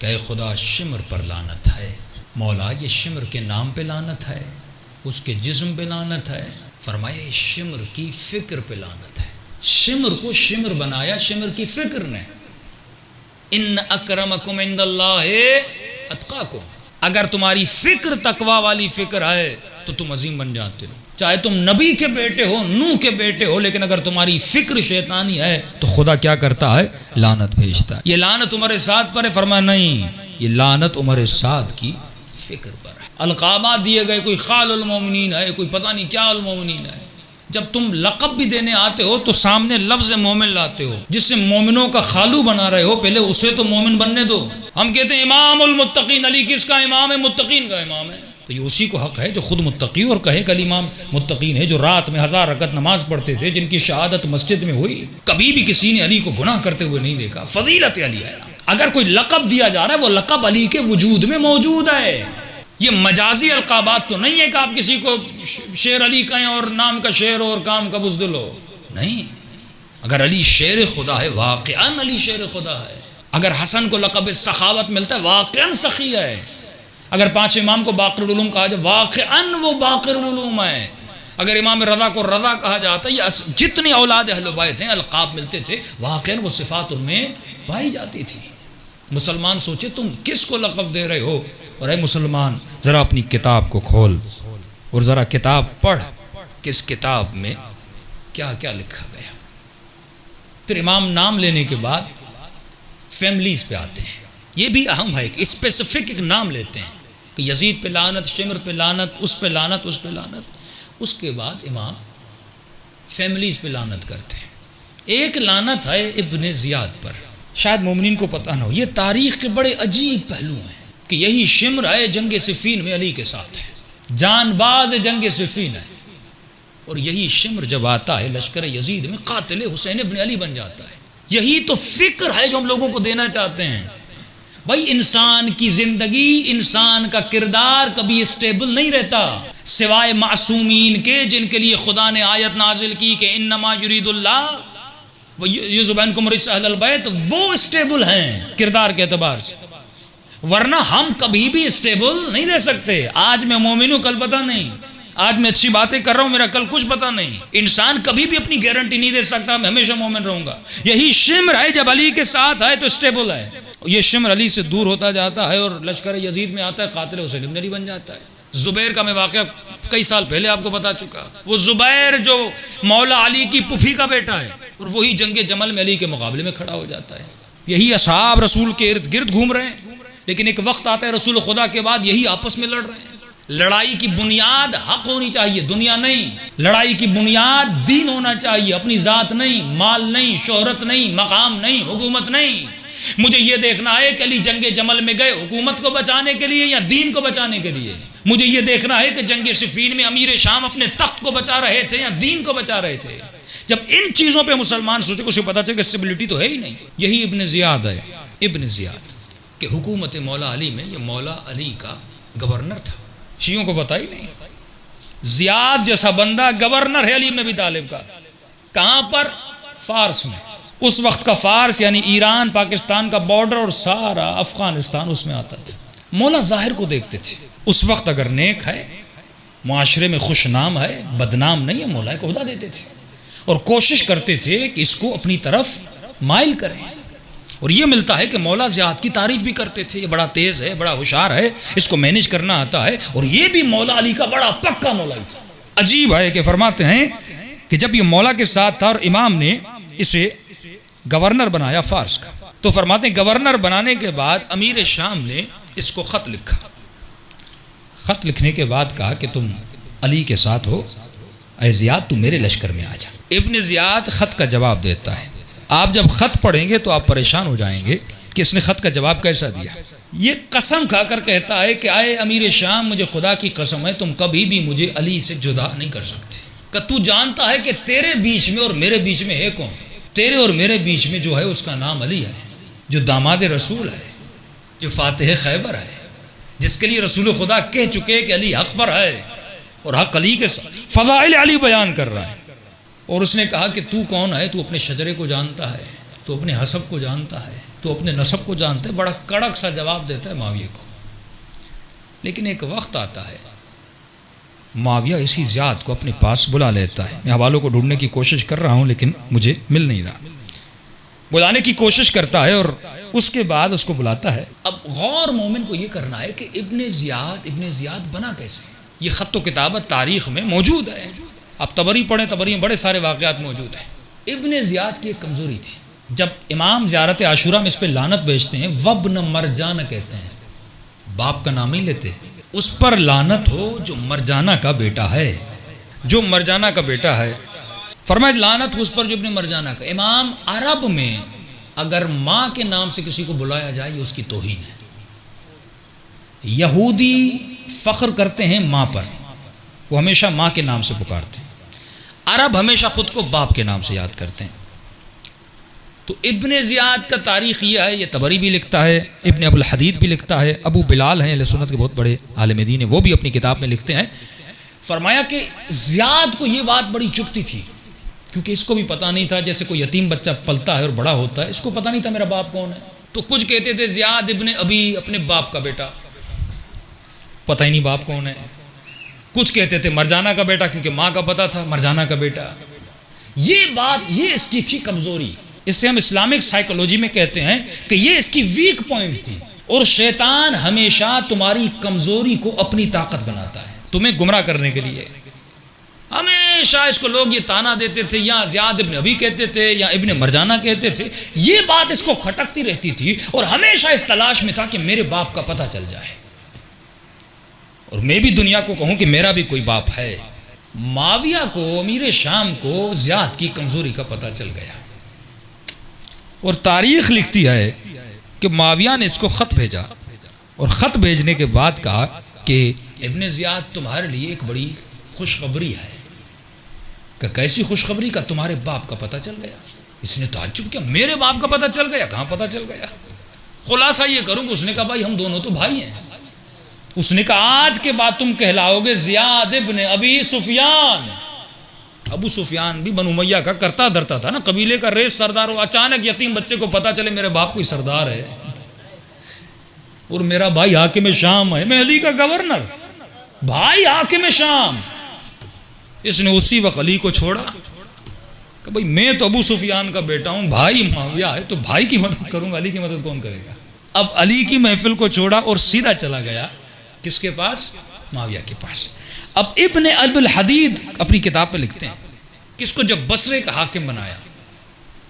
کہ اے خدا شمر پر لعنت ہے۔ مولا یہ شمر کے نام پہ لعنت ہے، اس کے جسم پہ لعنت ہے۔ فرمایا شمر کی فکر پہ لعنت ہے۔ شمر کو شمر بنایا شمر کی فکر نے۔ ان اکرمکم عند اللہ اتقاکم، اگر تمہاری فکر تقوی والی فکر ہے تو تم عظیم بن جاتے ہو، چاہے تم نبی کے بیٹے ہو، نوح کے بیٹے ہو، لیکن اگر تمہاری فکر شیطانی ہے تو خدا کیا کرتا ہے؟ لعنت بھیجتا ہے۔ یہ لعنت عمر سعد پر ہے؟ فرمایا نہیں، یہ لعنت عمر سعد کی فکر پر ہے۔ القابات دیے گئے، کوئی خال المومنین ہے، کوئی پتہ نہیں کیا المومنین ہے۔ جب تم لقب بھی دینے آتے ہو تو سامنے لفظ مومن لاتے ہو، جس سے مومنوں کا خالو بنا رہے ہو، پہلے اسے تو مومن بننے دو۔ ہم کہتے ہیں امام المتقین، علی کس کا امام ہے؟ متقین کا امام ہے۔ تو یہ اسی کو حق ہے جو خود متقی اور کہے کہ علی امام متقین ہے، جو رات میں 1000 رکعت نماز پڑھتے تھے، جن کی شہادت مسجد میں ہوئی، کبھی بھی کسی نے علی کو گناہ کرتے ہوئے نہیں دیکھا۔ فضیلت علی ہے۔ اگر کوئی لقب دیا جا رہا ہے، وہ لقب علی کے وجود میں موجود ہے۔ یہ مجازی القابات تو نہیں ہے کہ آپ کسی کو شیر علی کہیں اور نام کا شیر اور کام کا بزدل ہو، نہیں۔ اگر علی شیر خدا ہے، واقعاً علی شیر خدا ہے۔ اگر حسن کو لقب سخاوت ملتا ہے، واقعاً سخی ہے۔ اگر 5 امام کو باقر العلوم کہا جائے، واقعاً وہ باقر العلوم ہے۔ اگر امام رضا کو رضا کہا جاتا ہے، یہ جتنی اولاد اہل بیت ہیں القاب ملتے تھے، واقعاً وہ صفات ان میں پائی جاتی تھی۔ مسلمان سوچے تم کس کو لقب دے رہے ہو؟ اور اے مسلمان ذرا اپنی کتاب کو کھول اور ذرا کتاب پڑھ، کس کتاب میں کیا کیا لکھا گیا۔ پھر امام نام لینے کے بعد فیملیز پہ آتے ہیں۔ یہ بھی اہم ہے کہ اسپیسیفک ایک نام لیتے ہیں کہ یزید پہ لعنت، شمر پہ لعنت، اس پہ لعنت، اس پہ لعنت۔ اس کے بعد امام فیملیز پہ لعنت کرتے ہیں۔ ایک لعنت ہے ابن زیاد پر، شاید مومنین کو پتہ نہ ہو۔ یہ تاریخ کے بڑے عجیب پہلو ہیں کہ یہی شمر ہے جنگ صفین میں علی کے ساتھ ہے، جان باز جنگ صفین ہے، اور یہی شمر جب آتا ہے لشکر یزید میں، قاتل حسین ابن علی بن جاتا ہے۔ یہی تو فکر ہے جو ہم لوگوں کو دینا چاہتے ہیں۔ بھائی انسان کی زندگی، انسان کا کردار کبھی اسٹیبل نہیں رہتا، سوائے معصومین کے جن کے لیے خدا نے آیت نازل کی کہ انما یرید اللہ وَيُذْهِبَ عَنْكُمْ رِجْسَ أَهْلَ الْبَيْتِ، وہ اسٹیبل ہیں کردار کے اعتبار سے، ورنہ ہم کبھی بھی اسٹیبل نہیں رہ سکتے۔ آج میں مومن ہوں، کل پتہ نہیں، آج میں اچھی باتیں کر رہا ہوں، میرا کل کچھ پتہ نہیں۔ انسان کبھی بھی اپنی گارنٹی نہیں دے سکتا میں ہمیشہ مومن رہوں گا۔ یہی شمر ہے جب علی کے ساتھ ہے تو اسٹیبل ہے۔ یہ شمر علی سے دور ہوتا جاتا ہے اور لشکر یزید میں آتا ہے، قاتل حسین ابن علی بن جاتا ہے۔ زبیر کا میں واقعہ کئی سال پہلے آپ کو بتا چکا۔ وہ زبیر جو مولا علی کی پھوپھی کا بیٹا ہے، اور وہی جنگ جمل میں علی کے مقابلے میں کھڑا ہو جاتا ہے۔ یہی اصحاب رسول کے ارد گرد گھوم رہے ہیں، لیکن ایک وقت آتا ہے رسول خدا کے بعد یہی آپس میں لڑ رہے ہیں۔ لڑائی کی بنیاد حق ہونی چاہیے، دنیا نہیں۔ لڑائی کی بنیاد دین ہونا چاہیے، اپنی ذات نہیں، مال نہیں، شہرت نہیں، مقام نہیں، حکومت نہیں۔ مجھے یہ دیکھنا ہے کہ علی جنگ جمل میں گئے حکومت کو بچانے کے لیے یا دین کو بچانے کے لیے۔ مجھے یہ دیکھنا ہے کہ جنگ صفین میں امیر شام اپنے تخت کو بچا رہے تھے یا دین کو بچا رہے تھے۔ جب ان چیزوں پہ مسلمان سوچے، اسے پتا چلے کہ اسٹیبلٹی تو ہے ہی نہیں۔ یہی ابن زیاد ہے، ابن زیاد کہ حکومت مولا علی میں یہ مولا علی کا گورنر تھا، شیعوں کو پتا ہی نہیں۔ زیاد جیسا بندہ گورنر ہے علی بن ابی طالب کا، کہاں پر؟ فارس میں۔ اس وقت کا فارس یعنی ایران پاکستان کا بارڈر اور سارا افغانستان اس میں آتا تھا۔ مولا ظاہر کو دیکھتے تھے۔ اس وقت اگر نیک ہے، معاشرے میں خوش نام ہے، بدنام نہیں ہے، مولا کو عہدہ دیتے تھے اور کوشش کرتے تھے کہ اس کو اپنی طرف مائل کریں۔ اور یہ ملتا ہے کہ مولا زیاد کی تعریف بھی کرتے تھے، یہ بڑا تیز ہے، بڑا ہوشیار ہے، اس کو مینیج کرنا آتا ہے۔ اور یہ بھی مولا علی کا بڑا پکا مولا ہی تھا۔ عجیب ہے کہ فرماتے ہیں کہ جب یہ مولا کے ساتھ تھا اور امام نے اسے گورنر بنایا فارس کا، تو فرماتے ہیں گورنر بنانے کے بعد امیر شام نے اس کو خط لکھا۔ خط لکھنے کے بعد کہا کہ تم علی کے ساتھ ہو، اے زیاد تو میرے لشکر میں آ جا۔ ابن زیاد خط کا جواب دیتا ہے۔ آپ جب خط پڑھیں گے تو آپ پریشان ہو جائیں گے کہ اس نے خط کا جواب کیسا دیا۔ یہ قسم کھا کر کہتا ہے کہ اے امیر شام، مجھے خدا کی قسم ہے تم کبھی بھی مجھے علی سے جدا نہیں کر سکتے، کہ تو جانتا ہے کہ تیرے بیچ میں اور میرے بیچ میں ہے کون؟ تیرے اور میرے بیچ میں جو ہے اس کا نام علی ہے، جو داماد رسول ہے، جو فاتح خیبر ہے، جس کے لیے رسول خدا کہہ چکے کہ علی حق پر ہے اور حق علی کے ساتھ فضائل علی بیان کر رہا ہے۔ اور اس نے کہا کہ تو کون ہے؟ تو اپنے شجرے کو جانتا ہے، تو اپنے حسب کو جانتا ہے، تو اپنے نسب کو جانتا ہے، بڑا کڑک سا جواب دیتا ہے معاویہ کو. لیکن ایک وقت آتا ہے معاویہ اسی زیاد کو اپنے پاس بلا لیتا ہے. میں حوالوں کو ڈھونڈنے کی کوشش کر رہا ہوں لیکن مجھے مل نہیں رہا. بلانے کی کوشش کرتا ہے اور اس کے بعد اس کو بلاتا ہے. اب غور مومن کو یہ کرنا ہے کہ ابن زیاد بنا کیسے. یہ خط و کتابت تاریخ میں موجود ہے. آپ طبری پڑھیں، طبری میں بڑے سارے واقعات موجود ہیں. ابن زیاد کی ایک کمزوری تھی. جب امام زیارت عاشورہ میں اس پہ لعنت بھیجتے ہیں، وابن مرجان کہتے ہیں، باپ کا نام ہی لیتے. اس پر لعنت ہو جو مرجانہ کا بیٹا ہے، جو مرجانہ کا بیٹا ہے. فرمایا لعنت ہو اس پر جو ابن مرجانہ کا. امام عرب میں اگر ماں کے نام سے کسی کو بلایا جائے یہ اس کی توہین ہے. یہودی فخر کرتے ہیں ماں پر، وہ ہمیشہ ماں کے نام سے پکارتے ہیں. عرب ہمیشہ خود کو باپ کے نام سے یاد کرتے ہیں. تو ابن زیاد کا تاریخ یہ ہے، یہ طبری بھی لکھتا ہے، ابن ابو الحدید بھی لکھتا ہے، ابو بلال ہیں اہل سنت کے بہت بڑے عالم دین ہیں، وہ بھی اپنی کتاب میں لکھتے ہیں. فرمایا کہ زیاد کو یہ بات بڑی چبھتی تھی، کیونکہ اس کو بھی پتہ نہیں تھا، جیسے کوئی یتیم بچہ پلتا ہے اور بڑا ہوتا ہے، اس کو پتہ نہیں تھا میرا باپ کون ہے. تو کچھ کہتے تھے زیاد ابن ابی، اپنے باپ کا بیٹا، پتہ ہی نہیں باپ کون ہے. کچھ کہتے تھے مرجانہ کا بیٹا، کیونکہ ماں کا پتہ تھا مرجانہ کا بیٹا. یہ بات، یہ اس کی تھی کمزوری. اس سے ہم اسلامک سائیکولوجی میں کہتے ہیں کہ یہ اس کی ویک پوائنٹ تھی. اور شیطان ہمیشہ تمہاری کمزوری کو اپنی طاقت بناتا ہے، تمہیں گمراہ کرنے کے لیے. ہمیشہ اس کو لوگ یہ تانا دیتے تھے، یا زیاد ابن ابی کہتے تھے یا ابن مرجانہ کہتے تھے. یہ بات اس کو کھٹکتی رہتی تھی اور ہمیشہ اس تلاش میں تھا کہ میرے باپ کا پتہ چل جائے اور میں بھی دنیا کو کہوں کہ میرا بھی کوئی باپ ہے. معاویہ کو، امیر شام کو زیاد کی کمزوری کا پتہ چل گیا اور تاریخ لکھتی ہے کہ معاویہ نے اس کو خط بھیجا اور خط بھیجنے کے بعد کہا کہ ابن زیاد تمہارے لیے ایک بڑی خوشخبری ہے. کہ کیسی خوشخبری؟ کا تمہارے باپ کا پتہ چل گیا. اس نے تعجب کیا، میرے باپ کا پتہ چل گیا؟ کہاں پتہ چل گیا؟ خلاصہ یہ کروں کہ اس نے کہا بھائی ہم دونوں تو بھائی ہیں. اس نے کہا آج کے بعد تم کہلاؤ گے زیاد ابن ابی سفیان. ابو سفیان بھی بنو امیہ کا کرتا دھرتا تھا نا، قبیلے کا ریس سردار ہو. اچانک یتیم بچے کو پتا چلے میرے باپ کوئی سردار ہے اور میرا بھائی حاکم شام ہے، میں علی کا گورنر، بھائی حاکم شام. اس نے اسی وقت علی کو چھوڑا کہ بھائی میں تو ابو سفیان کا بیٹا ہوں، بھائی معاویہ ہے تو بھائی کی مدد کروں گا، علی کی مدد کون کرے گا. اب علی کی محفل کو چھوڑا اور سیدھا چلا گیا کس کے پاس؟ معاویہ کے پاس. اب ابن ابو الحدید اپنی کتاب پہ لکھتے ہیں کہ اس کو جب بصرے کا حاکم بنایا،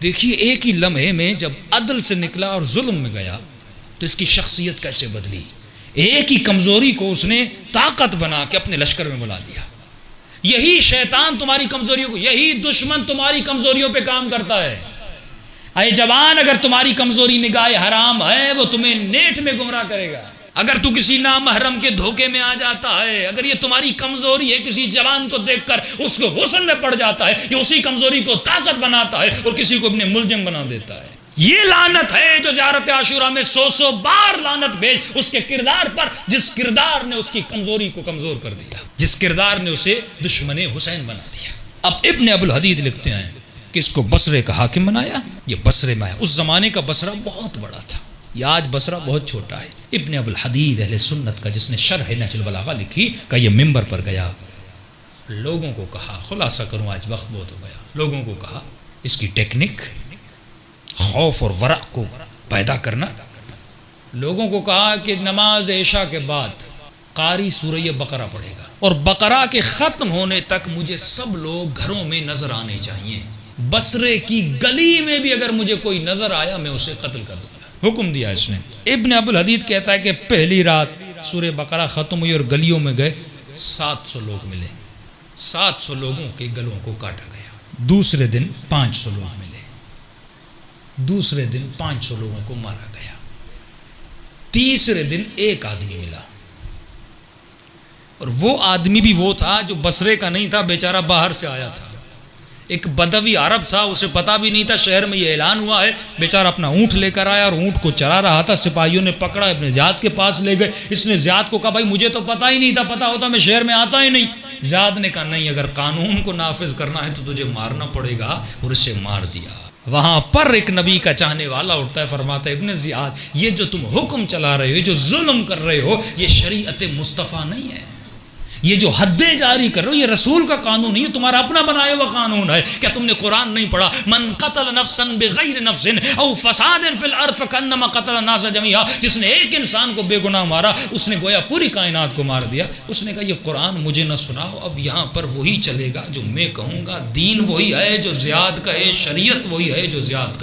دیکھیے ایک ہی لمحے میں جب عدل سے نکلا اور ظلم میں گیا تو اس کی شخصیت کیسے بدلی. ایک ہی کمزوری کو اس نے طاقت بنا کے اپنے لشکر میں بلا دیا. یہی شیطان تمہاری کمزوریوں کو، یہی دشمن تمہاری کمزوریوں پہ کام کرتا ہے. اے جوان، اگر تمہاری کمزوری نگاہ حرام ہے وہ تمہیں نیٹ میں گمراہ کرے گا. اگر تو کسی نامحرم کے دھوکے میں آ جاتا ہے، اگر یہ تمہاری کمزوری ہے، کسی جوان کو دیکھ کر اس کو غسل میں پڑ جاتا ہے، یہ اسی کمزوری کو طاقت بناتا ہے اور کسی کو اپنے ملزم بنا دیتا ہے. یہ لعنت ہے جو زیارت عاشورہ میں 100 بار لعنت بھیج اس کے کردار پر، جس کردار نے اس کی کمزوری کو کمزور کر دیا، جس کردار نے اسے دشمن حسین بنا دیا. اب ابن ابو الحدید لکھتے ہیں کہ اس کو بصرے کا حاکم بنایا. یہ بصرے میں ہے، اس زمانے کا بصرہ بہت بڑا تھا، یہ آج بصرہ بہت چھوٹا ہے. ابن ابو الحدید اہل سنت کا، جس نے شرح نہج البلاغہ لکھی، کا یہ منبر پر گیا، لوگوں کو کہا، خلاصہ کروں آج وقت بہت ہو گیا، لوگوں کو کہا اس کی ٹیکنک خوف اور ورع کو پیدا کرنا. لوگوں کو کہا کہ نماز عشاء کے بعد قاری سورہ بقرہ پڑھے گا اور بقرہ کے ختم ہونے تک مجھے سب لوگ گھروں میں نظر آنے چاہیے. بصرے کی گلی میں بھی اگر مجھے کوئی نظر آیا میں اسے قتل کر دوں گا. حکم دیا اس نے. ابن ابو الحدید کہتا ہے کہ پہلی رات سورہ بقرہ ختم ہوئی اور گلیوں میں گئے، 700 لوگ ملے، 700 لوگوں کے گلوں کو کاٹا گیا. دوسرے دن 500 لوگ ملے، دوسرے دن 500 لوگوں کو مارا گیا. تیسرے دن ایک آدمی ملا اور وہ آدمی بھی وہ تھا جو بصرے کا نہیں تھا، بیچارہ باہر سے آیا تھا، ایک بدوی عرب تھا، اسے پتا بھی نہیں تھا شہر میں یہ اعلان ہوا ہے. بیچارہ اپنا اونٹ لے کر آیا اور اونٹ کو چرا رہا تھا. سپاہیوں نے پکڑا، ابن زیاد کے پاس لے گئے. اس نے زیاد کو کہا بھائی مجھے تو پتا ہی نہیں تھا، پتا ہوتا میں شہر میں آتا ہی نہیں. زیاد نے کہا نہیں، اگر قانون کو نافذ کرنا ہے تو تجھے مارنا پڑے گا، اور اسے مار دیا. وہاں پر ایک نبی کا چاہنے والا اٹھتا ہے، فرماتا ہے ابن زیاد یہ جو تم حکم چلا رہے ہو، یہ جو ظلم کر رہے ہو، یہ شریعت مصطفیٰ نہیں ہے، یہ جو حدیں جاری کر رہے ہو یہ رسول کا قانون نہیں ہے، تمہارا اپنا بنایا ہوا قانون ہے۔ کیا تم نے قرآن نہیں پڑھا؟ من قتل نفسا بغیر نفس او فساد فی الارض فکانما قتل الناس جميعا، جس نے ایک انسان کو بے گناہ مارا اس نے گویا پوری کائنات کو مار دیا۔ اس نے کہا یہ قرآن مجھے نہ سناؤ، اب یہاں پر وہی چلے گا جو میں کہوں گا، دین وہی ہے جو زیاد کہے، شریعت وہی ہے جو زیاد کہے۔